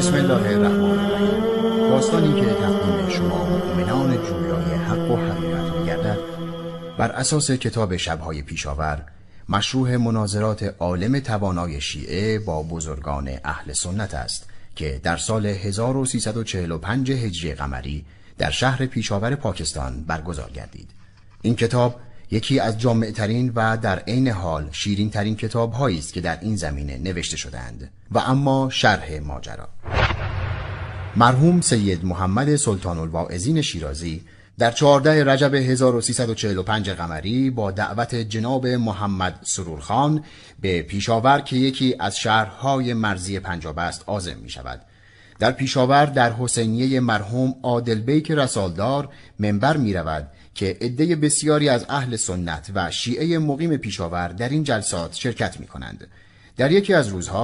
بسم الله الرحمن الرحیم. داستانی که تقدیم شما مؤمنان جویای حق و حقیقت می‌گردد بر اساس کتاب شب‌های پیشاور، مشروح مناظرات عالم توانای شیعه با بزرگان اهل سنت است که در سال 1345 هجری قمری در شهر پیشاور پاکستان برگزار گردید. این کتاب یکی از جامع‌ترین و در عین حال شیرین‌ترین کتاب‌هایی است که در این زمینه نوشته شده‌اند. و اما شرح ماجرا. مرحوم سید محمد سلطان الواعظین شیرازی در 14 رجب 1345 قمری با دعوت جناب محمد سرورخان به پیشاور که یکی از شهرهای مرزی پنجاب است عازم می شود. در پیشاور در حسینیه مرحوم عادل بیک رسالدار منبر می رود که عده بسیاری از اهل سنت و شیعه مقیم پیشاور در این جلسات شرکت می کنند. در یکی از روزها